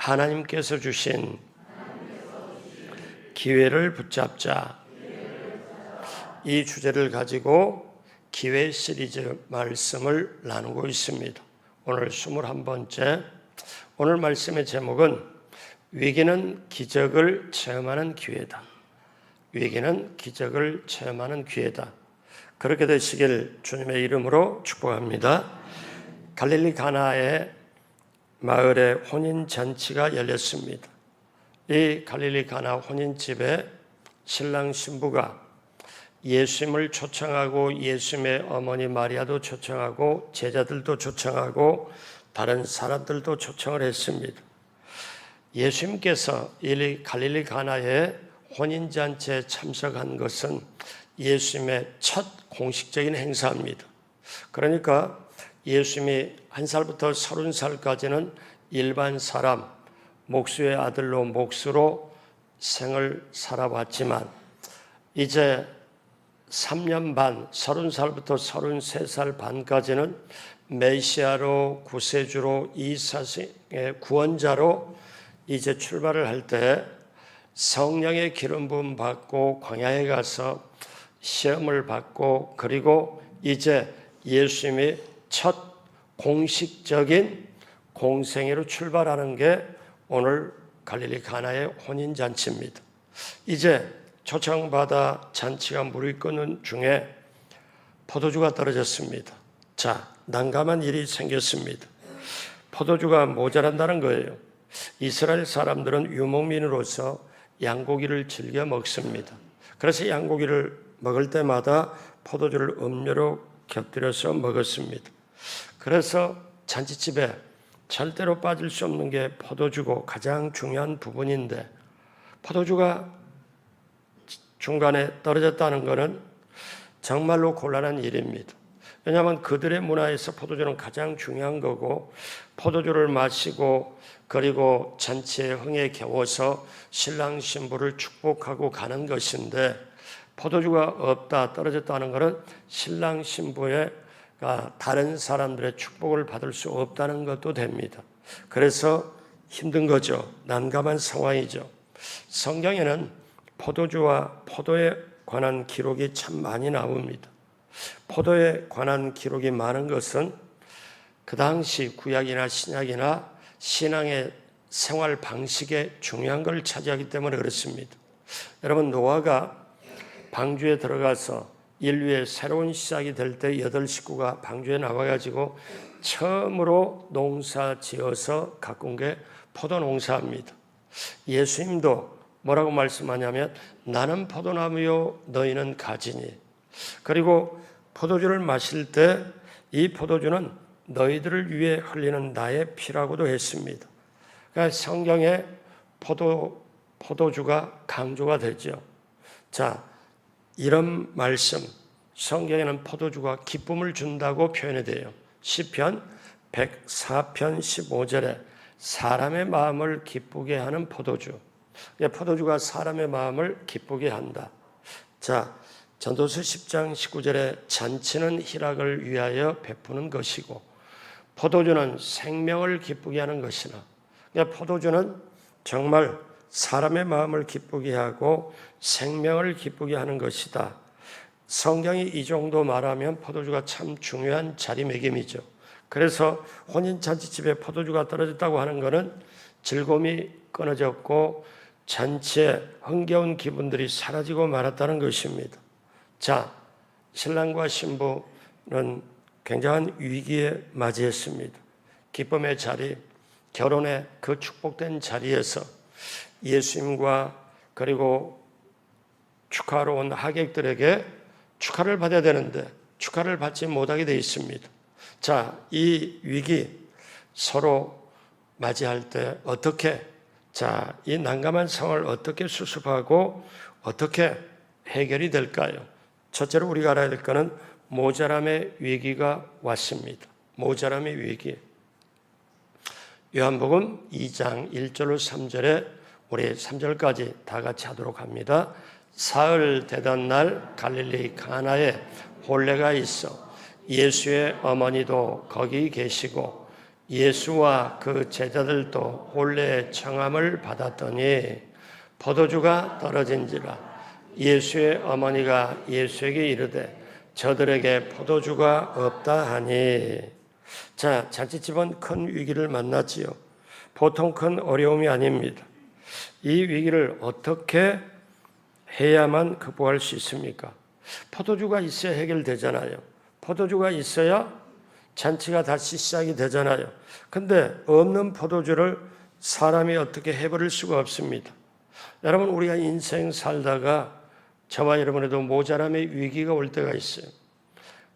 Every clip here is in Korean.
하나님께서 주신 기회를 붙잡자. 이 주제를 가지고 기회 시리즈 말씀을 나누고 있습니다. 오늘 21번째. 오늘 말씀의 제목은 위기는 기적을 체험하는 기회다. 위기는 기적을 체험하는 기회다. 그렇게 되시길 주님의 이름으로 축복합니다. 갈릴리 가나의 마을에 혼인잔치가 열렸습니다. 이 갈릴리 가나 혼인집에 신랑 신부가 예수님을 초청하고 예수님의 어머니 마리아도 초청하고 제자들도 초청하고 다른 사람들도 초청을 했습니다. 예수님께서 이 갈릴리 가나의 혼인잔치에 참석한 것은 예수님의 첫 공식적인 행사입니다. 그러니까 예수님이 1살부터 30살까지는 일반 사람, 목수의 아들로 목수로 생을 살아왔지만 이제 3년 반, 30살부터 33살 반까지는 메시아로, 구세주로, 이 세상의 구원자로 이제 출발을 할 때 성령의 기름 부음 받고 광야에 가서 시험을 받고 그리고 이제 예수님이 첫 공식적인 공생애로 출발하는 게 오늘 갈릴리 가나의 혼인잔치입니다. 이제 초청받아 잔치가 무르익 끄는 중에 포도주가 떨어졌습니다. 자, 난감한 일이 생겼습니다. 포도주가 모자란다는 거예요. 이스라엘 사람들은 유목민으로서 양고기를 즐겨 먹습니다. 그래서 양고기를 먹을 때마다 포도주를 음료로 곁들여서 먹었습니다. 그래서 잔치집에 절대로 빠질 수 없는 게 포도주고 가장 중요한 부분인데 포도주가 중간에 떨어졌다는 것은 정말로 곤란한 일입니다. 왜냐하면 그들의 문화에서 포도주는 가장 중요한 거고 포도주를 마시고 그리고 잔치의 흥에 겨워서 신랑 신부를 축복하고 가는 것인데 포도주가 없다 떨어졌다는 것은 신랑 신부의 다른 사람들의 축복을 받을 수 없다는 것도 됩니다. 그래서 힘든 거죠. 난감한 상황이죠. 성경에는 포도주와 포도에 관한 기록이 참 많이 나옵니다. 포도에 관한 기록이 많은 것은 그 당시 구약이나 신약이나 신앙의 생활 방식에 중요한 걸 차지하기 때문에 그렇습니다. 여러분, 노아가 방주에 들어가서 인류의 새로운 시작이 될 때 8식구가 방주에 나와가지고 처음으로 농사 지어서 가꾼 게 포도 농사입니다. 예수님도 뭐라고 말씀하냐면 나는 포도나무요 너희는 가지니. 그리고 포도주를 마실 때 이 포도주는 너희들을 위해 흘리는 나의 피라고도 했습니다. 그러니까 성경에 포도주가 강조가 되죠. 자, 이런 말씀, 성경에는 포도주가 기쁨을 준다고 표현이 돼요. 시편 104편 15절에 사람의 마음을 기쁘게 하는 포도주. 포도주가 사람의 마음을 기쁘게 한다. 자, 전도서 10장 19절에 잔치는 희락을 위하여 베푸는 것이고 포도주는 생명을 기쁘게 하는 것이나. 포도주는 정말 사람의 마음을 기쁘게 하고 생명을 기쁘게 하는 것이다. 성경이 이 정도 말하면 포도주가 참 중요한 자리매김이죠. 그래서 혼인잔치집에 포도주가 떨어졌다고 하는 것은 즐거움이 끊어졌고 잔치에 흥겨운 기분들이 사라지고 말았다는 것입니다. 자, 신랑과 신부는 굉장한 위기에 맞이했습니다. 기쁨의 자리, 결혼의 그 축복된 자리에서 예수님과 그리고 축하하러 온 하객들에게 축하를 받아야 되는데 축하를 받지 못하게 되어 있습니다. 자, 이 위기 서로 맞이할 때 어떻게, 자, 이 난감한 상황을 어떻게 수습하고 어떻게 해결이 될까요? 첫째로 우리가 알아야 될 것은 모자람의 위기가 왔습니다. 모자람의 위기. 요한복음 2장 1절로 3절에 우리 3절까지 다 같이 하도록 합니다. 사흘 되던 날 갈릴리 가나에 혼례가 있어 예수의 어머니도 거기 계시고 예수와 그 제자들도 혼례의 청함을 받았더니 포도주가 떨어진지라. 예수의 어머니가 예수에게 이르되 저들에게 포도주가 없다 하니. 자, 잔치집은 큰 위기를 만났지요. 보통 큰 어려움이 아닙니다. 이 위기를 어떻게 해야만 극복할 수 있습니까? 포도주가 있어야 해결되잖아요. 포도주가 있어야 잔치가 다시 시작이 되잖아요. 근데 없는 포도주를 사람이 어떻게 해버릴 수가 없습니다. 여러분, 우리가 인생 살다가 저와 여러분에도 모자람의 위기가 올 때가 있어요.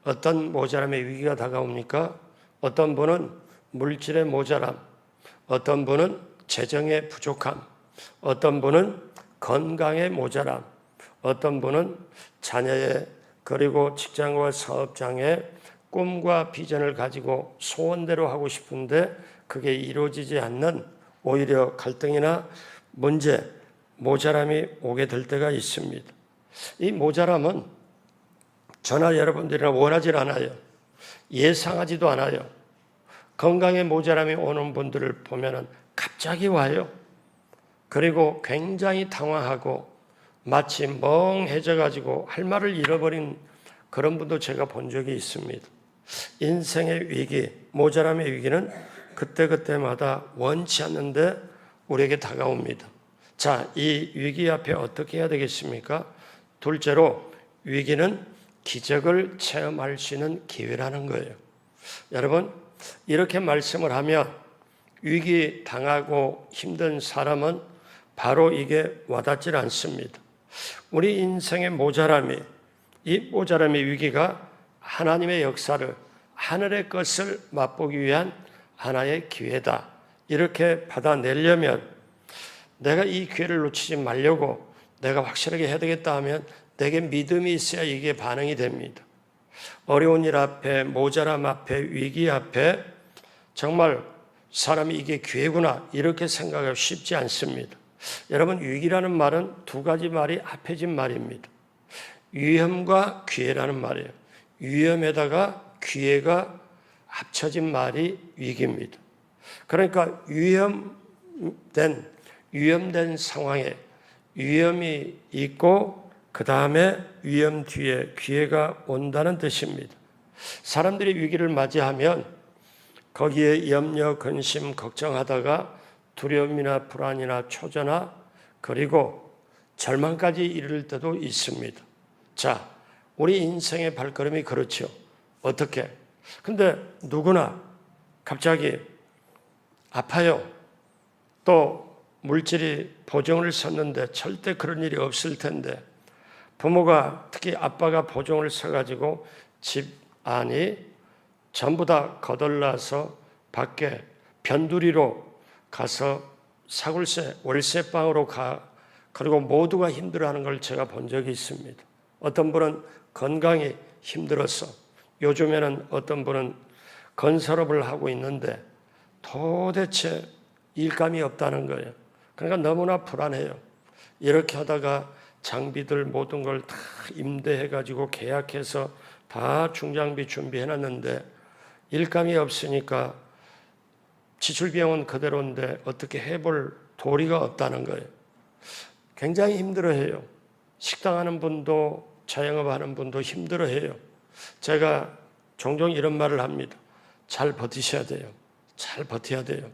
어떤 모자람의 위기가 다가옵니까? 어떤 분은 물질의 모자람, 어떤 분은 재정의 부족함, 어떤 분은 건강의 모자람, 어떤 분은 자녀의 그리고 직장과 사업장의 꿈과 비전을 가지고 소원대로 하고 싶은데 그게 이루어지지 않는 오히려 갈등이나 문제, 모자람이 오게 될 때가 있습니다. 이 모자람은 저나 여러분들이나 원하지 않아요. 예상하지도 않아요. 건강에 모자람이 오는 분들을 보면 갑자기 와요. 그리고 굉장히 당황하고 마치 멍해져 가지고 할 말을 잃어버린 그런 분도 제가 본 적이 있습니다. 인생의 위기, 모자람의 위기는 그때그때마다 원치 않는데 우리에게 다가옵니다. 자, 이 위기 앞에 어떻게 해야 되겠습니까? 둘째로, 위기는 기적을 체험할 수 있는 기회라는 거예요. 여러분, 이렇게 말씀을 하면 위기 당하고 힘든 사람은 바로 이게 와닿질 않습니다. 우리 인생의 모자람이, 이 모자람의 위기가 하나님의 역사를, 하늘의 것을 맛보기 위한 하나의 기회다. 이렇게 받아내려면 내가 이 기회를 놓치지 말려고 내가 확실하게 해야 되겠다 하면 내게 믿음이 있어야 이게 반응이 됩니다. 어려운 일 앞에, 모자람 앞에, 위기 앞에 정말 사람이 이게 기회구나 이렇게 생각하기 쉽지 않습니다. 여러분, 위기라는 말은 두 가지 말이 합해진 말입니다. 위험과 기회라는 말이에요. 위험에다가 기회가 합쳐진 말이 위기입니다. 그러니까 위험된 상황에 위험이 있고 그 다음에 위험 뒤에 기회가 온다는 뜻입니다. 사람들이 위기를 맞이하면 거기에 염려, 근심, 걱정하다가 두려움이나 불안이나 초조나 그리고 절망까지 이를 때도 있습니다. 자, 우리 인생의 발걸음이 그렇죠. 어떻게? 근데 누구나 갑자기 아파요. 또 물질이 보정을 섰는데 절대 그런 일이 없을 텐데 부모가 특히 아빠가 보정을 서가지고 집안이 전부 다 거덜나서 밖에 변두리로 가서 사골세, 월세방으로 그리고 모두가 힘들어하는 걸 제가 본 적이 있습니다. 어떤 분은 건강이 힘들어서 요즘에는 어떤 분은 건설업을 하고 있는데 도대체 일감이 없다는 거예요. 그러니까 너무나 불안해요. 이렇게 하다가 장비들 모든 걸 다 임대해가지고 계약해서 다 중장비 준비해놨는데 일감이 없으니까 지출비용은 그대로인데 어떻게 해볼 도리가 없다는 거예요. 굉장히 힘들어해요. 식당하는 분도 자영업하는 분도 힘들어해요. 제가 종종 이런 말을 합니다. 잘 버티셔야 돼요. 잘 버텨야 돼요.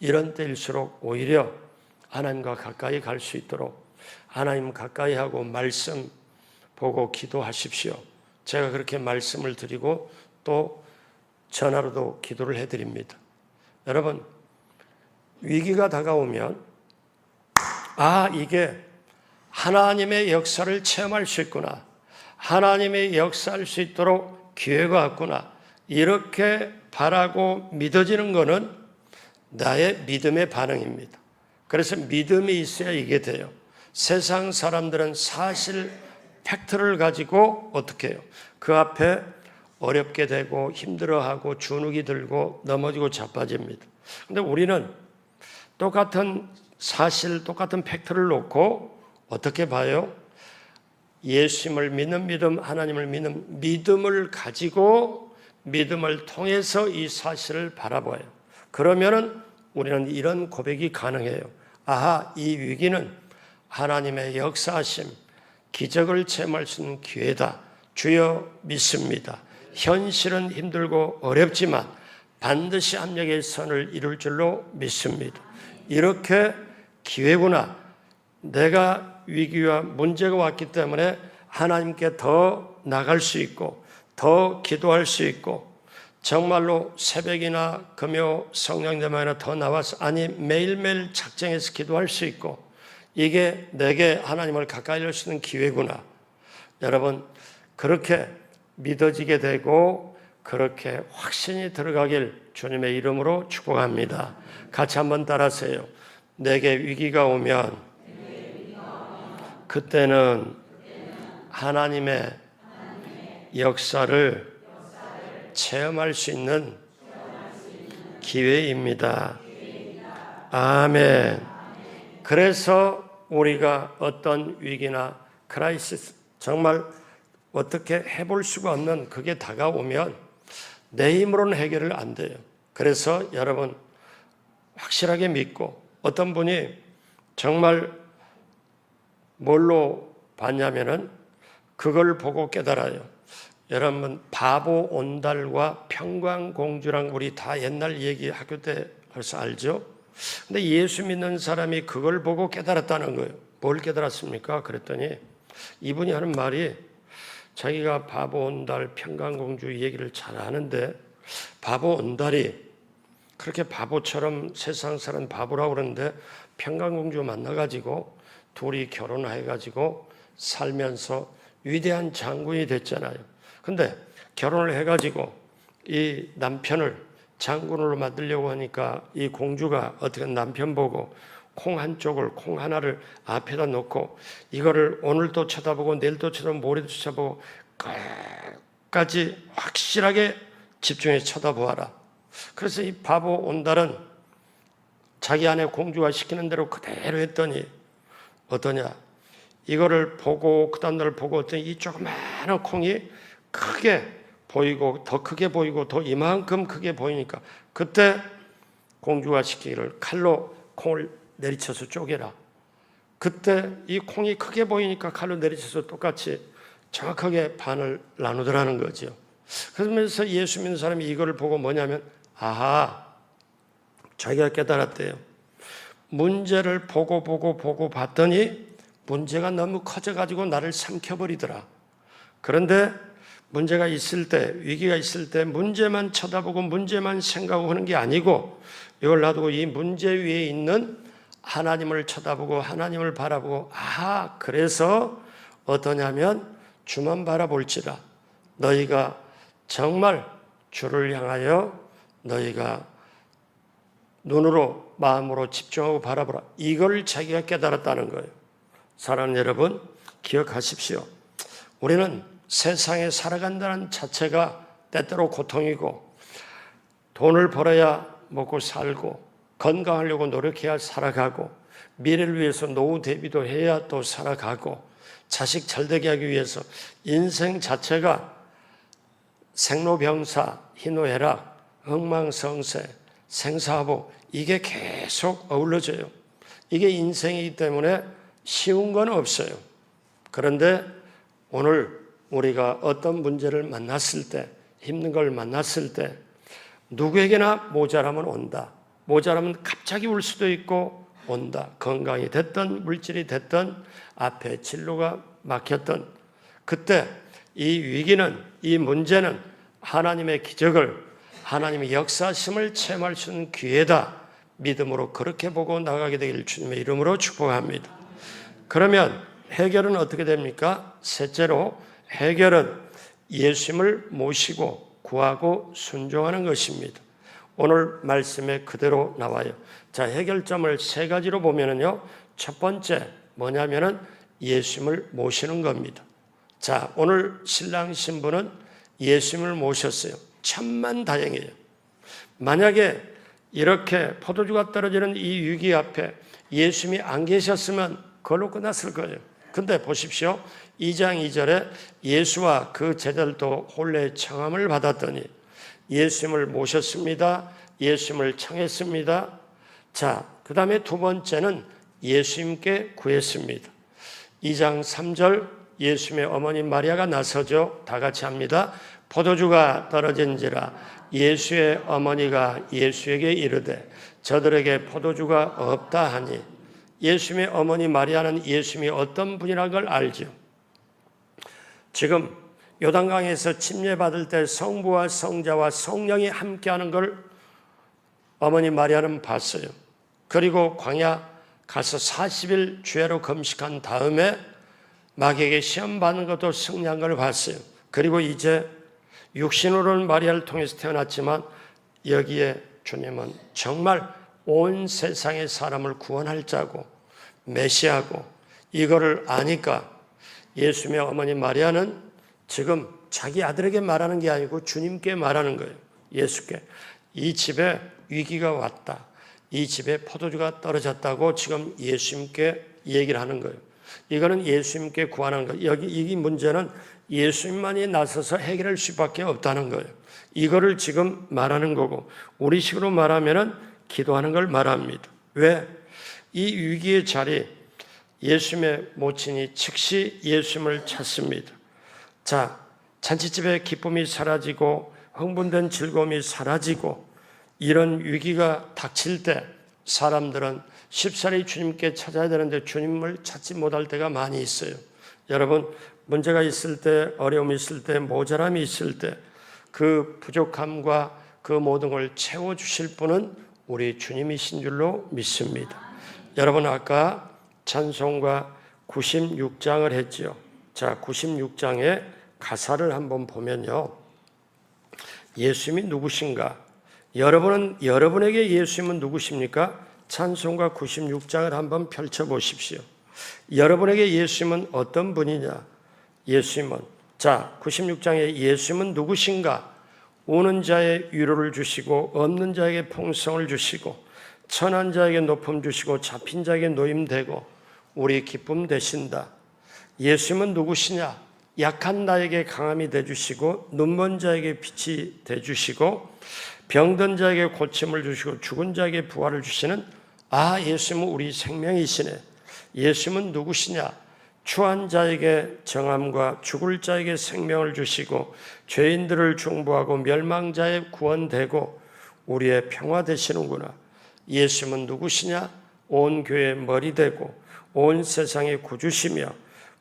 이런 때일수록 오히려 하나님과 가까이 갈 수 있도록 하나님 가까이 하고 말씀 보고 기도하십시오. 제가 그렇게 말씀을 드리고 또 전화로도 기도를 해드립니다. 여러분, 위기가 다가오면 이게 하나님의 역사를 체험할 수 있구나. 하나님의 역사할 수 있도록 기회가 왔구나. 이렇게 바라고 믿어지는 것은 나의 믿음의 반응입니다. 그래서 믿음이 있어야 이게 돼요. 세상 사람들은 사실 팩트를 가지고 어떻게 해요? 그 앞에 어렵게 되고 힘들어하고 주눅이 들고 넘어지고 자빠집니다. 근데 우리는 똑같은 사실, 똑같은 팩트를 놓고 어떻게 봐요? 예수님을 믿는 믿음, 하나님을 믿는 믿음을 가지고 믿음을 통해서 이 사실을 바라봐요. 그러면은 우리는 이런 고백이 가능해요. 아하, 이 위기는 하나님의 역사하심, 기적을 체험할 수 있는 기회다. 주여 믿습니다. 현실은 힘들고 어렵지만 반드시 압력의 선을 이룰 줄로 믿습니다. 이렇게 기회구나. 내가 위기와 문제가 왔기 때문에 하나님께 더 나갈 수 있고 더 기도할 수 있고 정말로 새벽이나 금요 성령대만이나 더 나와서 아니 매일매일 작정해서 기도할 수 있고 이게 내게 하나님을 가까이 할 수 있는 기회구나. 여러분 그렇게 믿어지게 되고 그렇게 확신이 들어가길 주님의 이름으로 축복합니다. 같이 한번 따라하세요. 내게 위기가 오면 그때는 하나님의 역사를 체험할 수 있는 기회입니다. 아멘. 그래서 우리가 어떤 위기나 크라이시스 정말 어떻게 해볼 수가 없는 그게 다가오면 내 힘으로는 해결을 안 돼요. 그래서 여러분 확실하게 믿고 어떤 분이 정말 뭘로 봤냐면은 그걸 보고 깨달아요. 여러분 바보 온달과 평강공주랑 우리 다 옛날 얘기 학교 때 벌써 알죠? 근데 예수 믿는 사람이 그걸 보고 깨달았다는 거예요. 뭘 깨달았습니까? 그랬더니 이분이 하는 말이 자기가 바보 온달 평강공주 얘기를 잘 아는데 바보 온달이 그렇게 바보처럼 세상 사람 바보라고 그러는데 평강공주 만나가지고 둘이 결혼해가지고 살면서 위대한 장군이 됐잖아요. 근데 결혼을 해가지고 이 남편을 장군으로 만들려고 하니까 이 공주가 어떻게 남편 보고 콩 한쪽을 콩 하나를 앞에다 놓고 이거를 오늘도 쳐다보고 내일도 쳐다보고 모레도 쳐다보고 끝까지 확실하게 집중해서 쳐다보아라. 그래서 이 바보 온달은 자기 아내 공주가 시키는 대로 그대로 했더니 어떠냐? 이거를 보고 그 다음날 보고 어떤 이 조그마한 콩이 크게 보이고 더 크게 보이고 더 이만큼 크게 보이니까 그때 공주가 시키기를 칼로 콩을 내리쳐서 쪼개라. 그때 이 콩이 크게 보이니까 칼로 내리쳐서 똑같이 정확하게 반을 나누더라는 거죠. 그러면서 예수 믿는 사람이 이걸 보고 뭐냐면 아하 자기가 깨달았대요. 문제를 보고 봤더니 문제가 너무 커져가지고 나를 삼켜버리더라. 그런데 문제가 있을 때 위기가 있을 때 문제만 쳐다보고 문제만 생각하는 게 아니고 이걸 놔두고 이 문제 위에 있는 하나님을 쳐다보고 하나님을 바라보고 아하 그래서 어떠냐면 주만 바라볼지라 너희가 정말 주를 향하여 너희가 눈으로 마음으로 집중하고 바라보라. 이걸 자기가 깨달았다는 거예요. 사랑하는 여러분 기억하십시오. 우리는 세상에 살아간다는 자체가 때때로 고통이고 돈을 벌어야 먹고 살고 건강하려고 노력해야 살아가고 미래를 위해서 노후 대비도 해야 또 살아가고 자식 잘되게 하기 위해서 인생 자체가 생로병사, 희노애락, 흥망성쇠, 생사하복 이게 계속 어우러져요. 이게 인생이기 때문에 쉬운 건 없어요. 그런데 오늘 우리가 어떤 문제를 만났을 때 힘든 걸 만났을 때 누구에게나 모자라면 온다. 모자라면 갑자기 올 수도 있고 온다. 건강이 됐든 물질이 됐든 앞에 진로가 막혔든 그때 이 위기는 이 문제는 하나님의 기적을 하나님의 역사심을 체험할 수 있는 기회다. 믿음으로 그렇게 보고 나가게 되기를 주님의 이름으로 축복합니다. 그러면 해결은 어떻게 됩니까? 셋째로 해결은 예수님을 모시고 구하고 순종하는 것입니다. 오늘 말씀에 그대로 나와요. 자, 해결점을 세 가지로 보면은요. 첫 번째 뭐냐면은 예수님을 모시는 겁니다. 자, 오늘 신랑 신부는 예수님을 모셨어요. 천만다행이에요. 만약에 이렇게 포도주가 떨어지는 이 위기 앞에 예수님이 안 계셨으면 그걸로 끝났을 거예요. 근데 보십시오. 2장 2절에 예수와 그 제자들도 혼례의 청함을 받았더니 예수님을 모셨습니다. 예수님을 청했습니다. 자, 그 다음에 두 번째는 예수님께 구했습니다. 2장 3절 예수님의 어머니 마리아가 나서죠. 다 같이 합니다. 포도주가 떨어진지라 예수의 어머니가 예수에게 이르되 저들에게 포도주가 없다 하니, 예수님의 어머니 마리아는 예수님이 어떤 분이라는 걸 알죠. 지금 요단강에서 침례받을 때 성부와 성자와 성령이 함께하는 걸 어머니 마리아는 봤어요. 그리고 광야 가서 40일 죄로 금식한 다음에 마귀에게 시험받는 것도 승리한 걸 봤어요. 그리고 이제 육신으로는 마리아를 통해서 태어났지만 여기에 주님은 정말 온 세상의 사람을 구원할 자고 메시아고 이거를 아니까 예수님의 어머니 마리아는 지금 자기 아들에게 말하는 게 아니고 주님께 말하는 거예요. 예수께. 이 집에 위기가 왔다. 이 집에 포도주가 떨어졌다고 지금 예수님께 얘기를 하는 거예요. 이거는 예수님께 구하는 거예요. 이 문제는 예수님만이 나서서 해결할 수밖에 없다는 거예요. 이거를 지금 말하는 거고, 우리식으로 말하면은 기도하는 걸 말합니다. 왜? 이 위기의 자리, 예수님의 모친이 즉시 예수님을 찾습니다. 자, 잔치집의 기쁨이 사라지고 흥분된 즐거움이 사라지고 이런 위기가 닥칠 때 사람들은 쉽사리 주님께 찾아야 되는데 주님을 찾지 못할 때가 많이 있어요. 여러분, 문제가 있을 때, 어려움이 있을 때, 모자람이 있을 때 그 부족함과 그 모든 걸 채워주실 분은 우리 주님이신 줄로 믿습니다. 여러분, 아까 찬송가 96장을 했죠. 자, 96장의 가사를 한번 보면요. 예수님이 누구신가? 여러분에게 예수님은 누구십니까? 찬송가 96장을 한번 펼쳐보십시오. 여러분에게 예수님은 어떤 분이냐? 예수님은, 자, 96장에 예수님은 누구신가? 오는 자의 위로를 주시고 없는 자에게 풍성을 주시고 천한 자에게 높음 주시고 잡힌 자에게 노임되고 우리 기쁨 되신다. 예수님은 누구시냐? 약한 나에게 강함이 되주시고 눈먼 자에게 빛이 되주시고 병든 자에게 고침을 주시고 죽은 자에게 부활을 주시는, 예수님은 우리 생명이시네. 예수님은 누구시냐? 추한 자에게 정함과 죽을 자에게 생명을 주시고 죄인들을 중보하고 멸망자에 구원되고 우리의 평화 되시는구나. 예수님은 누구시냐? 온 교회의 머리 되고 온 세상의 구주시며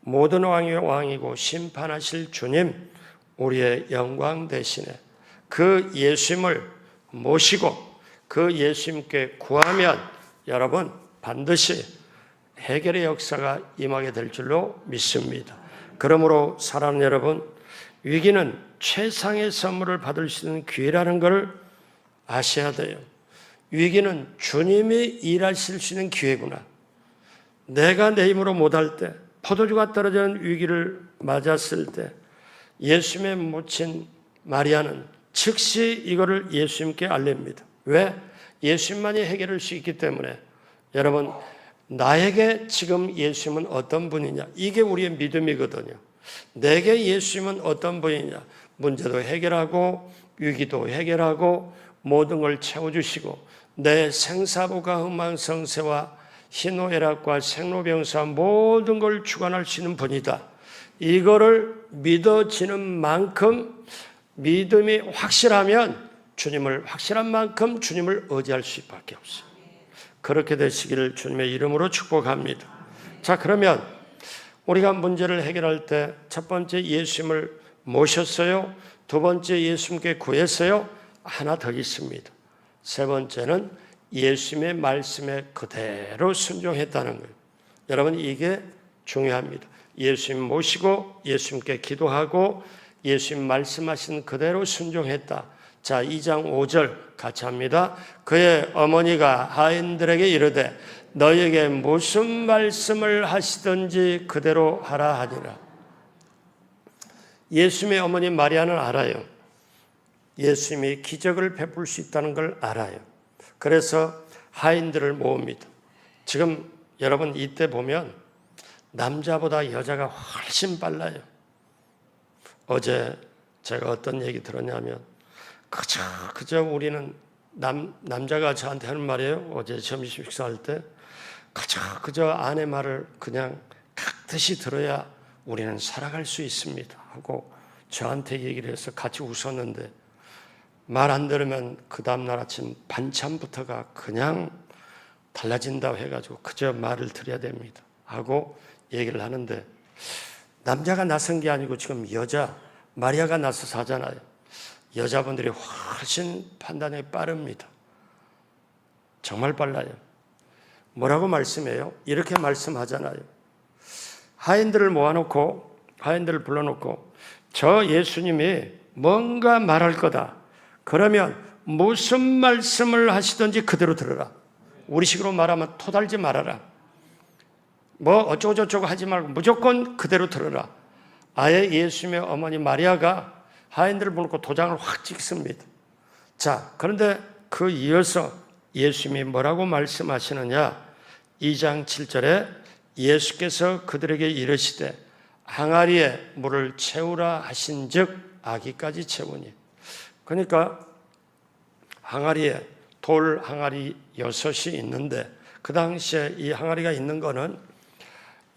모든 왕의 왕이고 심판하실 주님, 우리의 영광 되시네. 그 예수님을 모시고 그 예수님께 구하면 여러분 반드시 해결의 역사가 임하게 될 줄로 믿습니다. 그러므로 사랑하는 여러분, 위기는 최상의 선물을 받을 수 있는 기회라는 것을 아셔야 돼요. 위기는 주님이 일하실 수 있는 기회구나. 내가 내 힘으로 못할 때, 포도주가 떨어지는 위기를 맞았을 때 예수님의 모친 마리아는 즉시 이거를 예수님께 알립니다. 왜? 예수님만이 해결할 수 있기 때문에. 여러분, 나에게 지금 예수님은 어떤 분이냐? 이게 우리의 믿음이거든요. 내게 예수님은 어떤 분이냐? 문제도 해결하고 위기도 해결하고 모든 걸 채워주시고 내 생사부가 흥망성쇠와 희노애락과 생로병사 모든 걸 주관할 수 있는 분이다. 이거를 믿어지는 만큼, 믿음이 확실하면 주님을, 확실한 만큼 주님을 의지할 수밖에 없어요. 그렇게 되시기를 주님의 이름으로 축복합니다. 자, 그러면 우리가 문제를 해결할 때 첫 번째 예수님을 모셨어요. 두 번째 예수님께 구했어요. 하나 더 있습니다. 세 번째는 예수님의 말씀에 그대로 순종했다는 거예요. 여러분, 이게 중요합니다. 예수님 모시고 예수님께 기도하고 예수님 말씀하신 그대로 순종했다. 자, 2장 5절 같이 합니다. 그의 어머니가 하인들에게 이르되 너에게 무슨 말씀을 하시든지 그대로 하라 하니라. 예수님의 어머니 마리아는 알아요. 예수님이 기적을 베풀 수 있다는 걸 알아요. 그래서 하인들을 모읍니다. 지금 여러분 이때 보면 남자보다 여자가 훨씬 빨라요. 어제 제가 어떤 얘기 들었냐면 그저 우리는 남자가 저한테 하는 말이에요. 어제 점심 식사할 때 그저 아내 말을 그냥 각듯이 들어야 우리는 살아갈 수 있습니다 하고 저한테 얘기를 해서 같이 웃었는데, 말 안 들으면 그 다음날 아침 반찬부터가 그냥 달라진다고 해가지고 그저 말을 들어야 됩니다 하고 얘기를 하는데, 남자가 나선 게 아니고 지금 여자 마리아가 나서서 하잖아요. 여자분들이 훨씬 판단이 빠릅니다. 정말 빨라요. 뭐라고 말씀해요? 이렇게 말씀하잖아요. 하인들을 모아놓고, 하인들을 불러놓고, 저 예수님이 뭔가 말할 거다. 그러면 무슨 말씀을 하시든지 그대로 들어라. 우리식으로 말하면 토달지 말아라. 뭐 어쩌고저쩌고 하지 말고 무조건 그대로 들어라. 아예 예수님의 어머니 마리아가 하인들을 불러놓고 도장을 확 찍습니다. 자, 그런데 그 이어서 예수님이 뭐라고 말씀하시느냐? 2장 7절에 예수께서 그들에게 이르시되 항아리에 물을 채우라 하신즉 아기까지 채우니. 그러니까 항아리에 돌 항아리 6이 있는데, 그 당시에 이 항아리가 있는 거는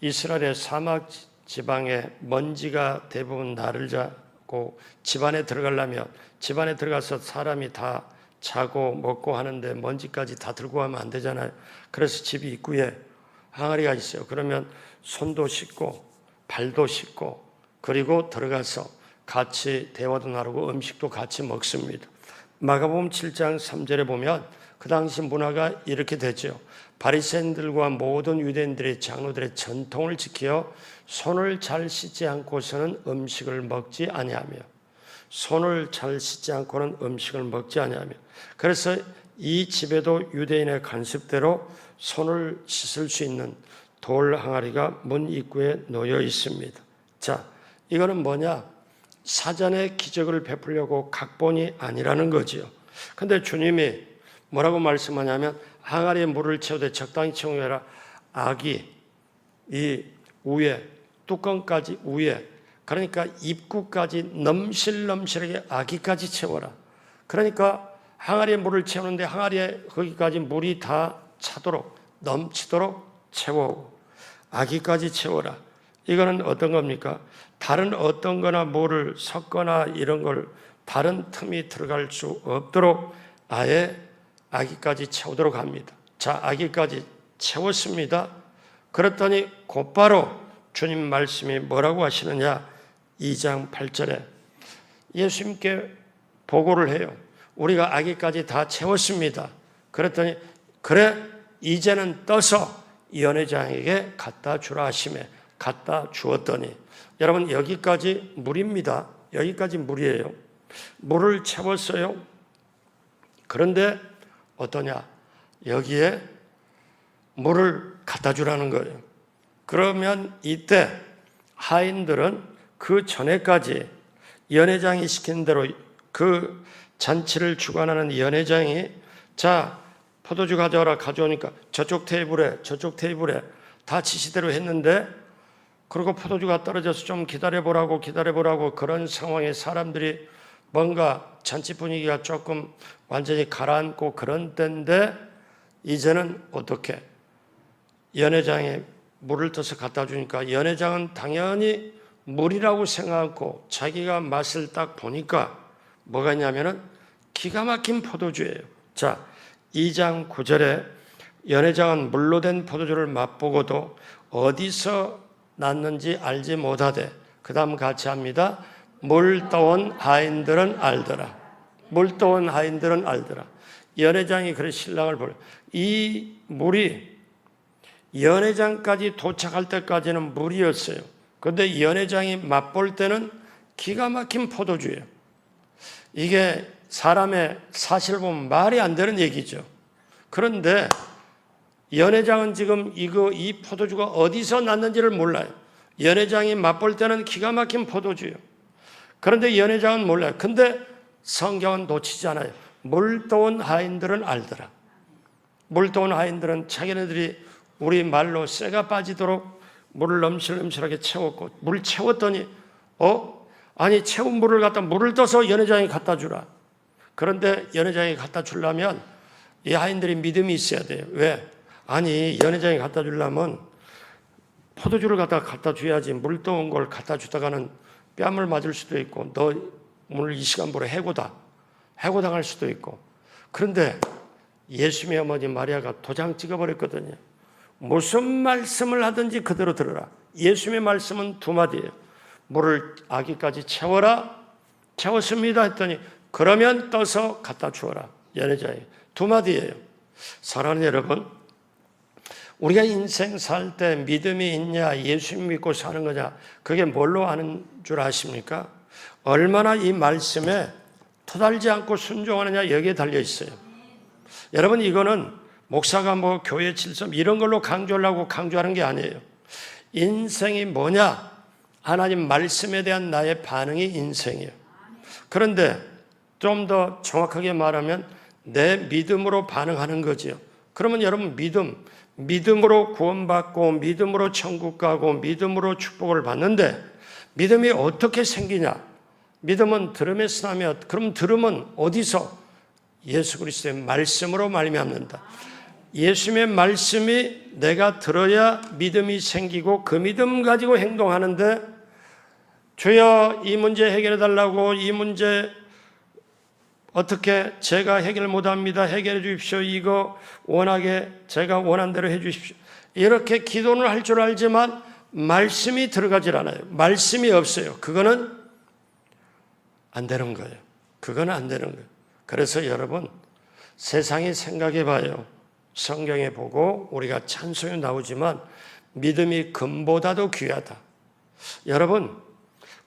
이스라엘의 사막 지방에 먼지가 대부분 날을 자고 집안에 들어가려면, 집안에 들어가서 사람이 다 자고 먹고 하는데 먼지까지 다 들고 가면 안 되잖아요. 그래서 집 입구에 항아리가 있어요. 그러면 손도 씻고 발도 씻고 그리고 들어가서 같이 대화도 나누고 음식도 같이 먹습니다. 마가복음 7장 3절에 보면 그 당시 문화가 이렇게 되죠. 바리새인들과 모든 유대인들의 장로들의 전통을 지켜 손을 잘 씻지 않고서는 음식을 먹지 아니하며, 손을 잘 씻지 않고는 음식을 먹지 아니하며. 그래서 이 집에도 유대인의 관습대로 손을 씻을 수 있는 돌 항아리가 문 입구에 놓여 있습니다. 자, 이거는 뭐냐? 사전에 기적을 베풀려고 각본이 아니라는 거지요. 근데 주님이 뭐라고 말씀하냐면 항아리에 물을 채우되 적당히 채우라. 아기 이 위에 뚜껑까지 위에, 그러니까 입구까지 넘실넘실하게 아기까지 채워라. 그러니까 항아리에 물을 채우는데 항아리에 거기까지 물이 다 차도록 넘치도록 채워 아기까지 채워라. 이거는 어떤 겁니까? 다른 어떤 거나 물을 섞거나 이런 걸 다른 틈이 들어갈 수 없도록 아예 아기까지 채우도록 합니다. 자, 아기까지 채웠습니다. 그랬더니 곧바로 주님 말씀이 뭐라고 하시느냐? 2장 8절에 예수님께 보고를 해요. 우리가 아기까지 다 채웠습니다. 그랬더니 그래 이제는 떠서 연회장에게 갖다 주라 하시매 갖다 주었더니, 여러분 여기까지 물입니다. 여기까지 물이에요. 물을 채웠어요. 그런데 어떠냐? 여기에 물을 갖다 주라는 거예요. 그러면 이때 하인들은 그 전에까지 연회장이 시킨 대로 그 잔치를 주관하는 연회장이 자 포도주 가져와라 가져오니까 저쪽 테이블에 다 지시대로 했는데, 그리고 포도주가 떨어져서 좀 기다려보라고 그런 상황에 사람들이 뭔가 잔치 분위기가 조금 완전히 가라앉고 그런 때인데, 이제는 어떻게 연회장에 물을 떠서 갖다 주니까 연회장은 당연히 물이라고 생각하고 자기가 맛을 딱 보니까 뭐가 있냐면은 기가 막힌 포도주예요. 자, 2장 9절에 연회장은 물로 된 포도주를 맛보고도 어디서 났는지 알지 못하되, 그 다음 같이 합니다. 물 떠온 하인들은 알더라. 물 떠온 하인들은 알더라. 연회장이 그래 신랑을 보려. 이 물이 연회장까지 도착할 때까지는 물이었어요. 그런데 연회장이 맛볼 때는 기가 막힌 포도주예요. 이게 사람의 사실 보면 말이 안 되는 얘기죠. 그런데 연회장은 지금 이 포도주가 어디서 났는지를 몰라요. 연회장이 맛볼 때는 기가 막힌 포도주예요. 그런데 연회장은 몰라요. 근데 성경은 놓치지 않아요. 물 떠온 하인들은 알더라. 물 떠온 하인들은 자기네들이 우리 말로 쇠가 빠지도록 물을 넘실넘실하게 채웠고, 물 채웠더니 아니 채운 물을 갖다 물을 떠서 연회장에 갖다 주라. 그런데 연회장에 갖다 주려면 이 아이들이 믿음이 있어야 돼요. 왜? 아니, 연회장에 갖다 주려면 포도주를 갖다 줘야지. 물 떠온 걸 갖다 주다가는 뺨을 맞을 수도 있고, 너 오늘 이 시간부로 해고당할 수도 있고. 그런데 예수님의 어머니 마리아가 도장 찍어버렸거든요. 무슨 말씀을 하든지 그대로 들어라. 예수님의 말씀은 두 마디예요. 물을 아기까지 채워라. 채웠습니다 했더니 그러면 떠서 갖다 주어라. 연회장에. 두 마디예요. 사랑하는 여러분, 우리가 인생 살 때 믿음이 있냐, 예수님 믿고 사는 거냐, 그게 뭘로 아는 줄 아십니까? 얼마나 이 말씀에 토달지 않고 순종하느냐, 여기에 달려 있어요. 여러분, 이거는 목사가 뭐 교회 질서 이런 걸로 강조하려고 강조하는 게 아니에요. 인생이 뭐냐? 하나님 말씀에 대한 나의 반응이 인생이에요. 그런데 좀 더 정확하게 말하면 내 믿음으로 반응하는 거지요. 그러면 여러분, 믿음으로 구원받고 믿음으로 천국 가고 믿음으로 축복을 받는데 믿음이 어떻게 생기냐? 믿음은 들음에서 나며, 그럼 들음은 어디서? 예수 그리스도의 말씀으로 말미암는다. 예수님의 말씀이 내가 들어야 믿음이 생기고 그 믿음 가지고 행동하는데, 주여 이 문제 해결해 달라고, 이 문제 어떻게 제가 해결 못합니다. 해결해 주십시오. 이거 원하게 제가 원한 대로 해 주십시오. 이렇게 기도는 할 줄 알지만 말씀이 들어가질 않아요. 말씀이 없어요. 그거는 안 되는 거예요. 그거는 안 되는 거예요. 그래서 여러분, 세상이 생각해 봐요. 성경에 보고 우리가 찬송이 나오지만 믿음이 금보다도 귀하다. 여러분,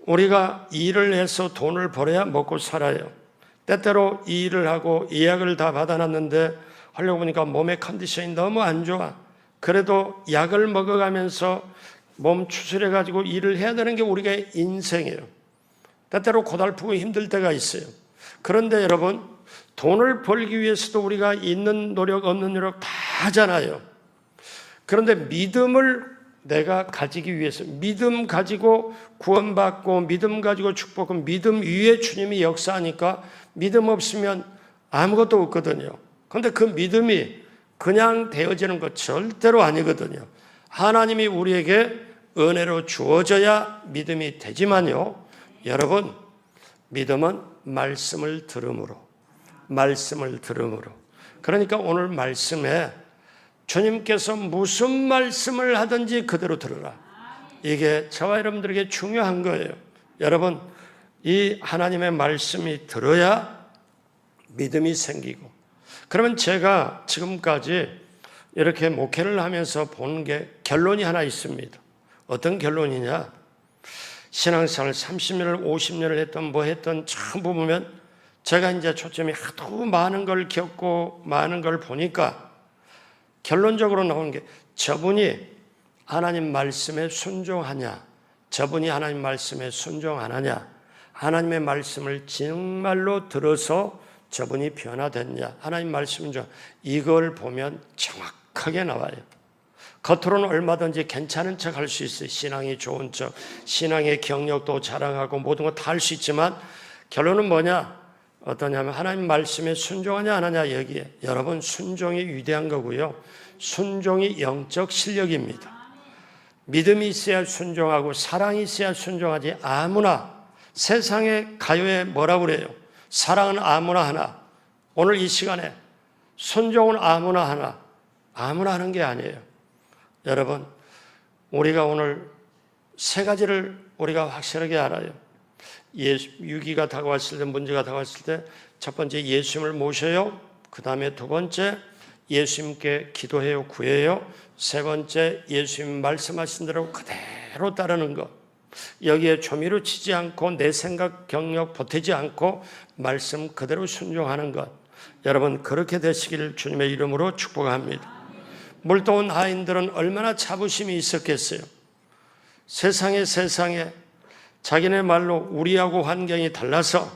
우리가 일을 해서 돈을 벌어야 먹고 살아요. 때때로 이 일을 하고 예약을 다 받아놨는데 하려고 보니까 몸의 컨디션이 너무 안 좋아. 그래도 약을 먹어가면서 몸 추스려가지고 일을 해야 되는 게 우리가 인생이에요. 때때로 고달프고 힘들 때가 있어요. 그런데 여러분, 돈을 벌기 위해서도 우리가 있는 노력 없는 노력 다 하잖아요. 그런데 믿음을 내가 가지기 위해서, 믿음 가지고 구원받고 믿음 가지고 축복은 믿음 위에 주님이 역사하니까 믿음 없으면 아무것도 없거든요. 그런데 그 믿음이 그냥 되어지는 것 절대로 아니거든요. 하나님이 우리에게 은혜로 주어져야 믿음이 되지만요, 여러분, 믿음은 말씀을 들음으로. 그러니까 오늘 말씀에 주님께서 무슨 말씀을 하든지 그대로 들으라. 이게 저와 여러분들에게 중요한 거예요. 여러분, 이 하나님의 말씀이 들어야 믿음이 생기고. 그러면 제가 지금까지 이렇게 목회를 하면서 본 게 결론이 하나 있습니다. 어떤 결론이냐? 신앙생활 30년을 50년을 했던 전부 보면 제가 이제 초점이 하도 많은 걸 겪고 많은 걸 보니까 결론적으로 나오는 게, 저분이 하나님 말씀에 순종하냐, 저분이 하나님 말씀에 순종 안 하냐, 하나님의 말씀을 정말로 들어서 저분이 변화됐냐, 하나님 말씀 중 이걸 보면 정확하게 나와요. 겉으로는 얼마든지 괜찮은 척 할 수 있어요. 신앙이 좋은 척, 신앙의 경력도 자랑하고 모든 거 다 할 수 있지만 결론은 뭐냐? 어떠냐면 하나님 말씀에 순종하냐 안 하냐, 여기에. 여러분, 순종이 위대한 거고요. 순종이 영적 실력입니다. 믿음이 있어야 순종하고 사랑이 있어야 순종하지. 아무나, 세상의 가요에 뭐라고 그래요? 사랑은 아무나 하나. 오늘 이 시간에 순종은 아무나 하나. 아무나 하는 게 아니에요. 여러분, 우리가 오늘 세 가지를 우리가 확실하게 알아요. 위기가 다가왔을 때, 문제가 다가왔을 때 첫 번째 예수님을 모셔요. 그 다음에 두 번째 예수님께 기도해요, 구해요. 세 번째 예수님 말씀하신 대로 그대로 따르는 것. 여기에 조미료 치지 않고 내 생각 경력 보태지 않고 말씀 그대로 순종하는 것. 여러분, 그렇게 되시길 주님의 이름으로 축복합니다. 물도온 하인들은 얼마나 자부심이 있었겠어요. 세상에 자기네 말로 우리하고 환경이 달라서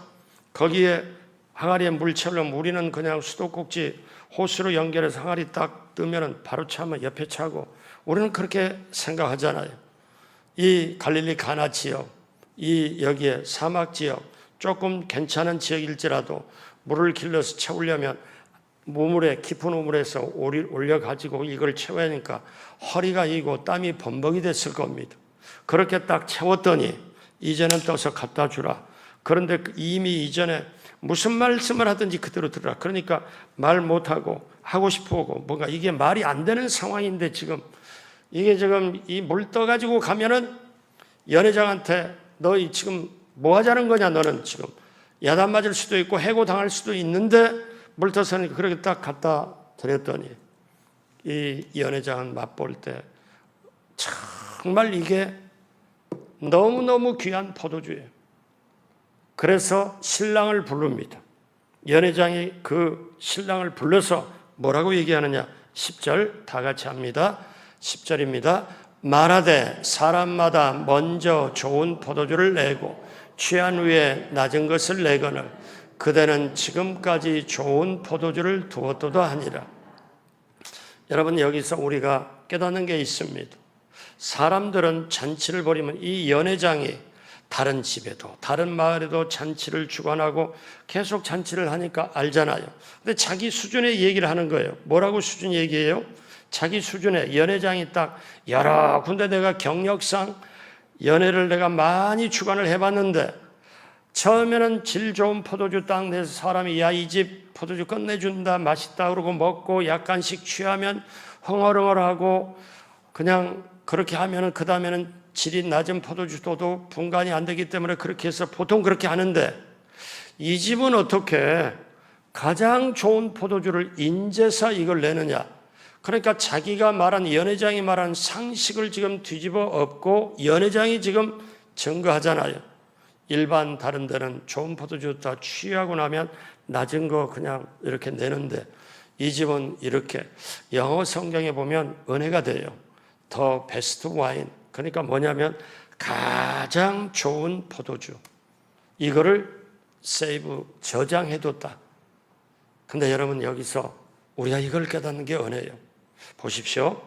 거기에 항아리에 물 채우려면 우리는 그냥 수도꼭지 호스로 연결해서 항아리 딱 뜨면 바로 차면 옆에 차고, 우리는 그렇게 생각하잖아요. 이 갈릴리 가나 지역, 이 여기에 사막 지역, 조금 괜찮은 지역일지라도 물을 길러서 채우려면 깊은 우물에서 올려가지고 이걸 채워야 하니까 허리가 이고 땀이 범벅이 됐을 겁니다. 그렇게 딱 채웠더니 이제는 떠서 갖다 주라. 그런데 이미 이전에 무슨 말씀을 하든지 그대로 들으라. 그러니까 말 못하고 하고 싶어하고 뭔가 이게 말이 안 되는 상황인데 이게 지금 이 물 떠가지고 가면은 연회장한테 너 지금 뭐 하자는 거냐, 너는 지금 야단 맞을 수도 있고 해고 당할 수도 있는데 물 떠서는 그렇게 딱 갖다 드렸더니 이 연회장은 맛볼 때 정말 이게 너무너무 귀한 포도주예요. 그래서 신랑을 부릅니다. 연회장이 그 신랑을 불러서 뭐라고 얘기하느냐? 10절 다 같이 합니다. 10절입니다. 말하되 사람마다 먼저 좋은 포도주를 내고 취한 후에 낮은 것을 내거늘 그대는 지금까지 좋은 포도주를 두었도다 하니라. 여러분, 여기서 우리가 깨닫는 게 있습니다. 사람들은 잔치를 벌이면 이 연회장이 다른 집에도 다른 마을에도 잔치를 주관하고 계속 잔치를 하니까 알잖아요. 근데 자기 수준의 얘기를 하는 거예요. 뭐라고 수준 얘기해요? 자기 수준의 연회장이 딱 여러 군데 내가 경력상 연회를 내가 많이 주관을 해봤는데 처음에는 질 좋은 포도주 딱 내서 사람이 야, 이 집 포도주 끝내준다, 맛있다 그러고 먹고 약간씩 취하면 흥얼흥얼하고 그냥 그렇게 하면은 그 다음에는 질이 낮은 포도주도 분간이 안 되기 때문에 그렇게 해서 보통 그렇게 하는데 이 집은 어떻게 가장 좋은 포도주를 인제서 이걸 내느냐? 그러니까 자기가 말한 연회장이 말한 상식을 지금 뒤집어 엎고 연회장이 지금 증거하잖아요. 일반 다른 데는 좋은 포도주 다 취하고 나면 낮은 거 그냥 이렇게 내는데 이 집은 이렇게 영어 성경에 보면 은혜가 돼요. 더 베스트 와인. 그러니까 뭐냐면 가장 좋은 포도주. 이거를 세이브 저장해뒀다. 근데 여러분 여기서 우리가 이걸 깨닫는 게 은혜예요. 보십시오.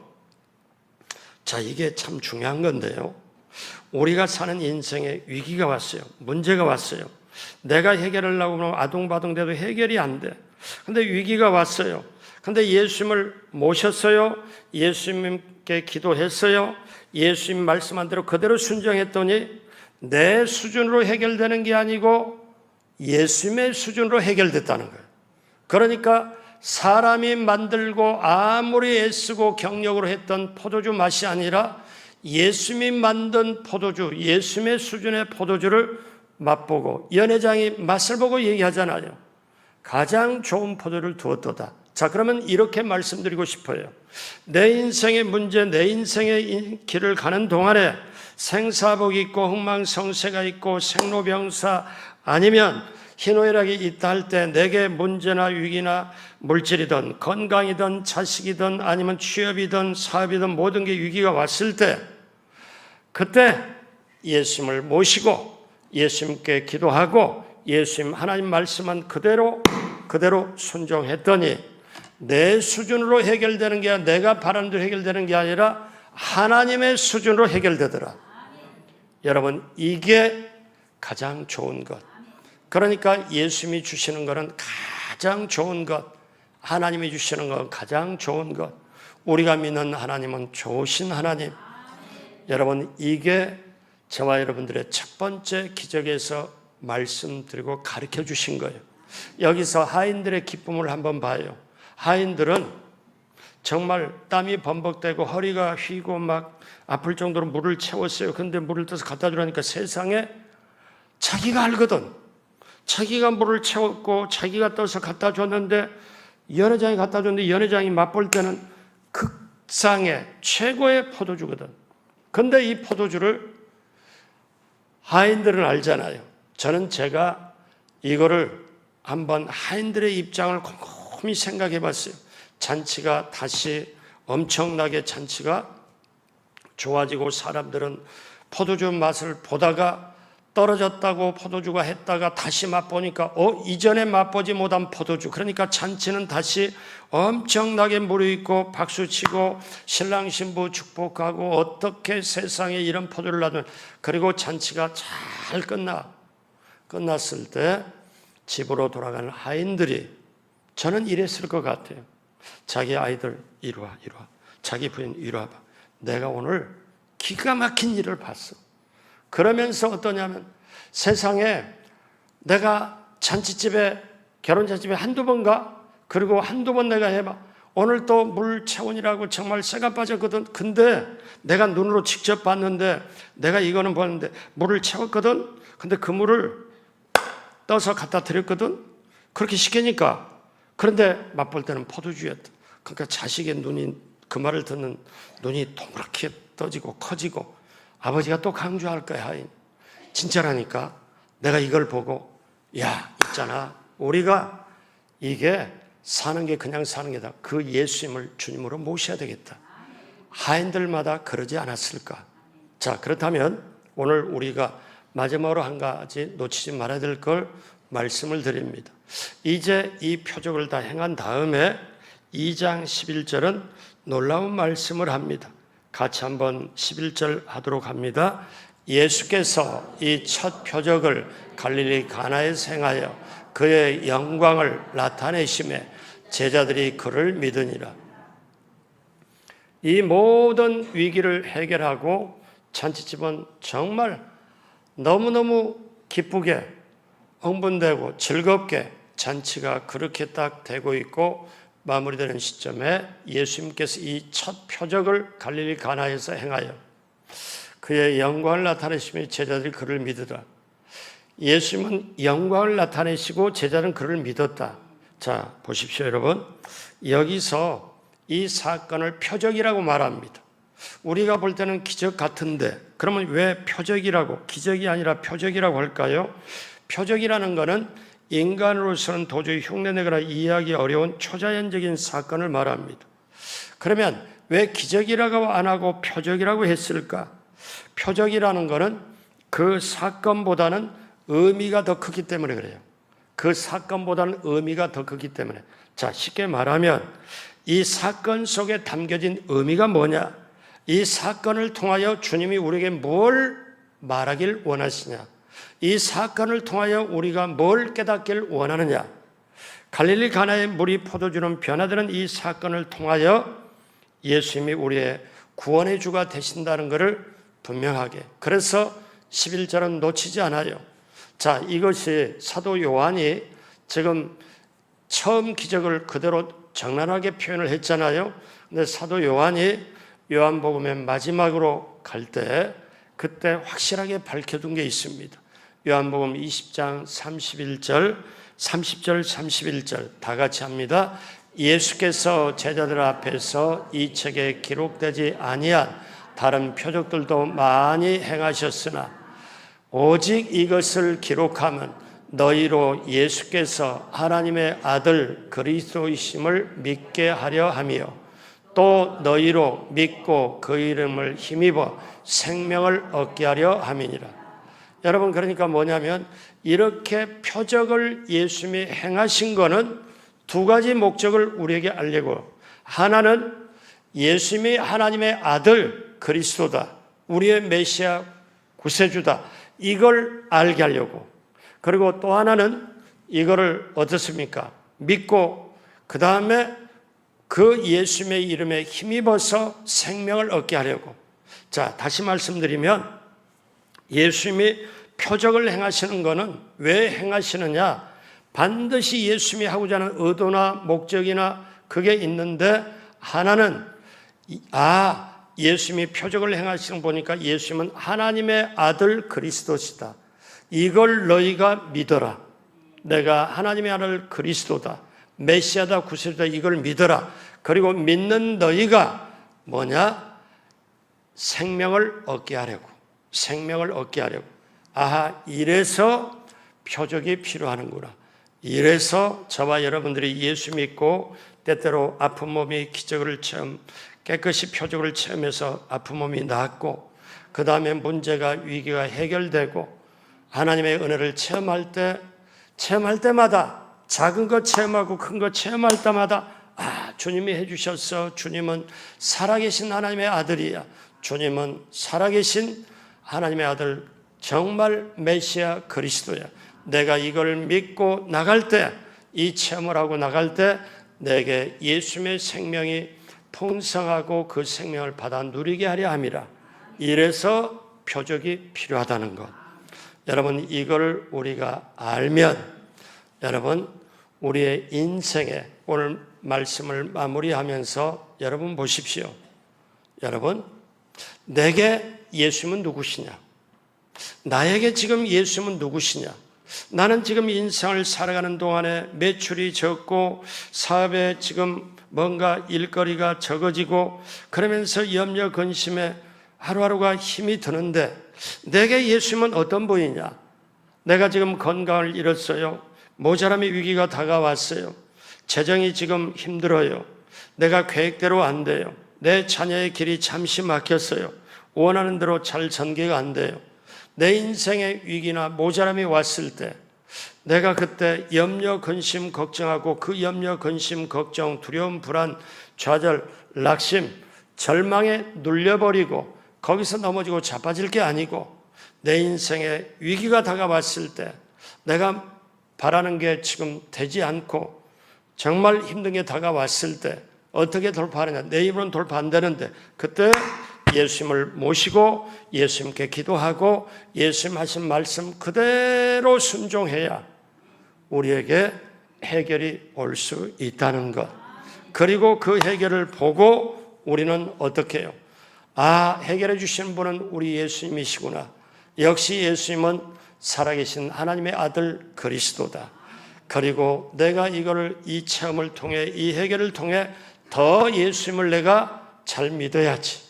자, 이게 참 중요한 건데요. 우리가 사는 인생에 위기가 왔어요. 문제가 왔어요. 내가 해결하려고 하면 아둥바둥대도 해결이 안 돼. 근데 위기가 왔어요. 근데 예수님을 모셨어요. 예수님께 기도했어요. 예수님 말씀한 대로 그대로 순종했더니 내 수준으로 해결되는 게 아니고 예수님의 수준으로 해결됐다는 거예요. 그러니까 사람이 만들고 아무리 애쓰고 경력으로 했던 포도주 맛이 아니라 예수님이 만든 포도주, 예수님의 수준의 포도주를 맛보고 연회장이 맛을 보고 얘기하잖아요. 가장 좋은 포도를 두었도다. 자, 그러면 이렇게 말씀드리고 싶어요. 내 인생의 문제, 내 인생의 길을 가는 동안에 생사복이 있고 흥망성쇠가 있고 생로병사 아니면 희노애락이 있다 할 때 내게 문제나 위기나 물질이든 건강이든 자식이든 아니면 취업이든 사업이든 모든 게 위기가 왔을 때 그때 예수님을 모시고 예수님께 기도하고 예수님 하나님 말씀한 그대로 순종했더니 내 수준으로 해결되는 게 아니라 내가 바라는 대로 해결되는 게 아니라 하나님의 수준으로 해결되더라. 여러분, 이게 가장 좋은 것. 그러니까 예수님이 주시는 것은 가장 좋은 것, 하나님이 주시는 건 가장 좋은 것, 우리가 믿는 하나님은 좋으신 하나님. 여러분, 이게 저와 여러분들의 첫 번째 기적에서 말씀드리고 가르쳐 주신 거예요. 여기서 하인들의 기쁨을 한번 봐요. 하인들은 정말 땀이 범벅되고 허리가 휘고 막 아플 정도로 물을 채웠어요. 그런데 물을 떠서 갖다 주라니까 세상에 자기가 알거든. 자기가 물을 채웠고 자기가 떠서 갖다 줬는데 연회장이 갖다 줬는데 연회장이 맛볼 때는 극상의 최고의 포도주거든. 근데 이 포도주를 하인들은 알잖아요. 저는 제가 이거를 한번 하인들의 입장을 곰곰이 생각해 봤어요. 잔치가 다시 엄청나게 잔치가 좋아지고 사람들은 포도주 맛을 보다가 떨어졌다고 포도주가 했다가 다시 맛보니까 이전에 맛보지 못한 포도주. 그러니까 잔치는 다시 엄청나게 무르익고 박수치고 신랑 신부 축복하고 어떻게 세상에 이런 포도를 놔두면. 그리고 잔치가 잘 끝났을 때 집으로 돌아가는 하인들이 저는 이랬을 것 같아요. 자기 아이들 이리 와. 자기 부인 이리 와봐. 내가 오늘 기가 막힌 일을 봤어. 그러면서 어떠냐면 세상에 내가 잔치집에 결혼잔치집에 한두 번 가. 그리고 한두 번 내가 해봐. 오늘 또 물 체온이라고 정말 쇠가 빠졌거든. 근데 내가 눈으로 직접 봤는데 내가 이거는 보았는데 물을 채웠거든. 근데 그 물을 떠서 갖다 드렸거든. 그렇게 시키니까. 그런데 맛볼 때는 포도주였다. 그러니까 자식의 눈이 그 말을 듣는 눈이 동그랗게 떠지고 커지고 아버지가 또 강조할 거야. 하인. 진짜라니까. 내가 이걸 보고 야 있잖아. 우리가 이게 사는 게 그냥 사는 게다. 그 예수님을 주님으로 모셔야 되겠다. 하인들마다 그러지 않았을까? 자, 그렇다면 오늘 우리가 마지막으로 한 가지 놓치지 말아야 될 걸 말씀을 드립니다. 이제 이 표적을 다 행한 다음에 2장 11절은 놀라운 말씀을 합니다. 같이 한번 11절 하도록 합니다. 예수께서 이 첫 표적을 갈릴리 가나에서 행하여 그의 영광을 나타내심에 제자들이 그를 믿으니라. 이 모든 위기를 해결하고 잔치집은 정말 너무너무 기쁘게 흥분되고 즐겁게 잔치가 그렇게 딱 되고 있고 마무리되는 시점에 예수님께서 이 첫 표적을 갈릴리 가나에서 행하여 그의 영광을 나타내시며 제자들이 그를 믿으라. 예수님은 영광을 나타내시고 제자는 그를 믿었다. 자, 보십시오, 여러분. 여기서 이 사건을 표적이라고 말합니다. 우리가 볼 때는 기적 같은데 그러면 왜 표적이라고, 기적이 아니라 표적이라고 할까요? 표적이라는 것은 인간으로서는 도저히 흉내내거나 이해하기 어려운 초자연적인 사건을 말합니다. 그러면 왜 기적이라고 안 하고 표적이라고 했을까? 표적이라는 것은 그 사건보다는 의미가 더 크기 때문에 그래요. 그 사건보다는 의미가 더 크기 때문에. 자, 쉽게 말하면 이 사건 속에 담겨진 의미가 뭐냐? 이 사건을 통하여 주님이 우리에게 뭘 말하길 원하시냐? 이 사건을 통하여 우리가 뭘 깨닫길 원하느냐? 갈릴리 가나의 물이 포도주는 변화되는 이 사건을 통하여 예수님이 우리의 구원의 주가 되신다는 것을 분명하게. 그래서 11절은 놓치지 않아요. 자, 이것이 사도 요한이 지금 처음 기적을 그대로 적나라하게 표현을 했잖아요. 근데 사도 요한이 요한복음의 마지막으로 갈 때 그때 확실하게 밝혀둔 게 있습니다. 요한복음 20장 31절, 30절, 31절 다 같이 합니다. 예수께서 제자들 앞에서 이 책에 기록되지 아니한 다른 표적들도 많이 행하셨으나 오직 이것을 기록하면 너희로 예수께서 하나님의 아들 그리스도이심을 믿게 하려 하며 또 너희로 믿고 그 이름을 힘입어 생명을 얻게 하려 함이니라. 여러분, 그러니까 뭐냐면 이렇게 표적을 예수님이 행하신 거는 두 가지 목적을 우리에게 알리고, 하나는 예수님이 하나님의 아들 그리스도다, 우리의 메시아 구세주다, 이걸 알게 하려고. 그리고 또 하나는 이거를 어떻습니까? 믿고 그 다음에 그 예수님의 이름에 힘입어서 생명을 얻게 하려고. 자, 다시 말씀드리면 예수님이 표적을 행하시는 것은 왜 행하시느냐? 반드시 예수님이 하고자 하는 의도나 목적이나 그게 있는데, 하나는 예수님이 표적을 행하시는 거 보니까 예수님은 하나님의 아들 그리스도시다, 이걸 너희가 믿어라. 내가 하나님의 아들 그리스도다, 메시아다, 구세주다, 이걸 믿어라. 그리고 믿는 너희가 뭐냐? 생명을 얻게 하려고. 생명을 얻게 하려고. 이래서 표적이 필요하는구나. 이래서 저와 여러분들이 예수 믿고 때때로 아픈 몸이 기적을 깨끗이 표적을 체험해서 아픈 몸이 낫고, 그 다음에 문제가, 위기가 해결되고 하나님의 은혜를 체험할 때마다, 작은 것 체험하고 큰 것 체험할 때마다 주님이 해주셨어. 주님은 살아계신 하나님의 아들이야. 주님은 살아계신 하나님의 아들, 정말 메시아 그리스도야. 내가 이걸 믿고 나갈 때, 이 체험을 하고 나갈 때 내게 예수님의 생명이 풍성하고 그 생명을 받아 누리게 하려 함이라. 이래서 표적이 필요하다는 것. 여러분, 이걸 우리가 알면 여러분, 우리의 인생에 오늘 말씀을 마무리하면서 여러분 보십시오. 여러분, 내게 예수님은 누구시냐? 나에게 지금 예수님은 누구시냐? 나는 지금 인생을 살아가는 동안에 매출이 적고 사업에 지금 뭔가 일거리가 적어지고 그러면서 염려 근심에 하루하루가 힘이 드는데 내게 예수님은 어떤 분이냐? 내가 지금 건강을 잃었어요. 모자람의 위기가 다가왔어요. 재정이 지금 힘들어요. 내가 계획대로 안 돼요. 내 자녀의 길이 잠시 막혔어요. 원하는 대로 잘 전개가 안 돼요. 내 인생의 위기나 모자람이 왔을 때 내가 그때 염려, 근심, 걱정하고 그 염려, 근심, 걱정, 두려움, 불안, 좌절, 낙심, 절망에 눌려버리고 거기서 넘어지고 자빠질 게 아니고 내 인생에 위기가 다가왔을 때 내가 바라는 게 지금 되지 않고 정말 힘든 게 다가왔을 때 어떻게 돌파하느냐? 내 입으로는 돌파 안 되는데 그때 예수님을 모시고 예수님께 기도하고 예수님 하신 말씀 그대로 순종해야 우리에게 해결이 올 수 있다는 것. 그리고 그 해결을 보고 우리는 어떻게 해요? 아, 해결해 주시는 분은 우리 예수님이시구나. 역시 예수님은 살아계신 하나님의 아들 그리스도다. 그리고 내가 이 체험을 통해 이 해결을 통해 더 예수님을 내가 잘 믿어야지.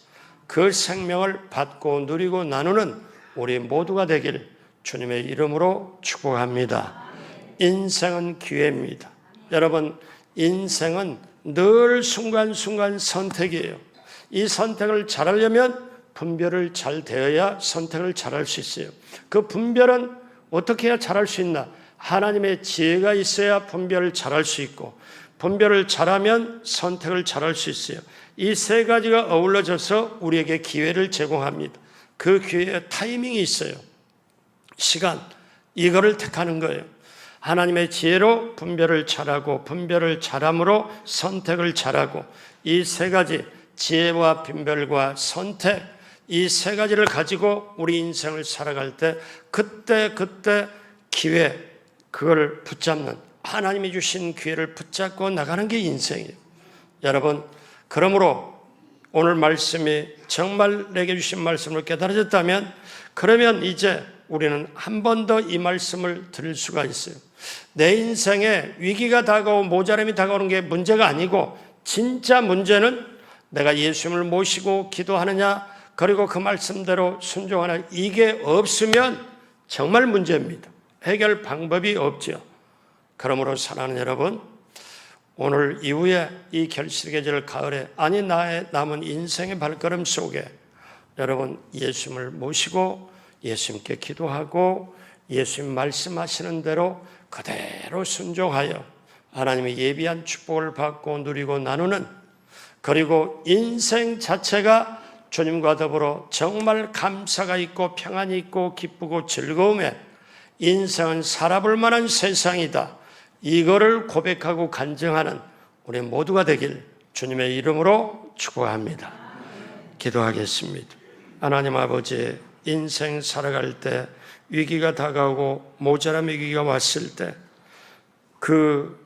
그 생명을 받고 누리고 나누는 우리 모두가 되길 주님의 이름으로 축복합니다. 인생은 기회입니다. 여러분, 인생은 늘 순간순간 선택이에요. 이 선택을 잘하려면 분별을 잘 되어야 선택을 잘할 수 있어요. 그 분별은 어떻게 해야 잘할 수 있나? 하나님의 지혜가 있어야 분별을 잘할 수 있고 분별을 잘하면 선택을 잘할 수 있어요. 이 세 가지가 어우러져서 우리에게 기회를 제공합니다. 그 기회에 타이밍이 있어요. 시간, 이거를 택하는 거예요. 하나님의 지혜로 분별을 잘하고 분별을 잘함으로 선택을 잘하고 이 세 가지 지혜와 분별과 선택 이 세 가지를 가지고 우리 인생을 살아갈 때 그때 기회 그걸 붙잡는 하나님이 주신 기회를 붙잡고 나가는 게 인생이에요. 여러분, 그러므로 오늘 말씀이 정말 내게 주신 말씀을 깨달아졌다면 그러면 이제 우리는 한 번 더 이 말씀을 들을 수가 있어요. 내 인생에 위기가 다가오고 모자람이 다가오는 게 문제가 아니고 진짜 문제는 내가 예수님을 모시고 기도하느냐 그리고 그 말씀대로 순종하느냐 이게 없으면 정말 문제입니다. 해결 방법이 없죠. 그러므로 사랑하는 여러분, 오늘 이후에 이 결실의 계절 가을에 아니 나의 남은 인생의 발걸음 속에 여러분 예수님을 모시고 예수님께 기도하고 예수님 말씀하시는 대로 그대로 순종하여 하나님의 예비한 축복을 받고 누리고 나누는 그리고 인생 자체가 주님과 더불어 정말 감사가 있고 평안이 있고 기쁘고 즐거움에 인생은 살아볼 만한 세상이다. 이거를 고백하고 간증하는 우리 모두가 되길 주님의 이름으로 축복합니다. 기도하겠습니다. 하나님 아버지, 인생 살아갈 때 위기가 다가오고 모자람의 위기가 왔을 때 그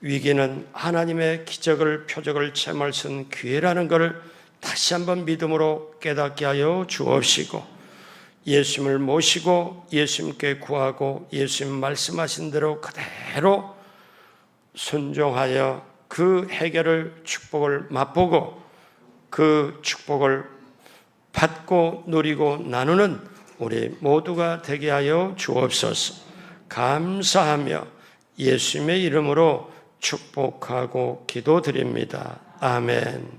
위기는 하나님의 기적을 표적을 체험할 수 있는 기회라는 것을 다시 한번 믿음으로 깨닫게 하여 주옵시고 예수님을 모시고 예수님께 구하고 예수님 말씀하신 대로 그대로 순종하여 그 해결을 축복을 맛보고 그 축복을 받고 누리고 나누는 우리 모두가 되게 하여 주옵소서. 감사하며 예수님의 이름으로 축복하고 기도드립니다. 아멘.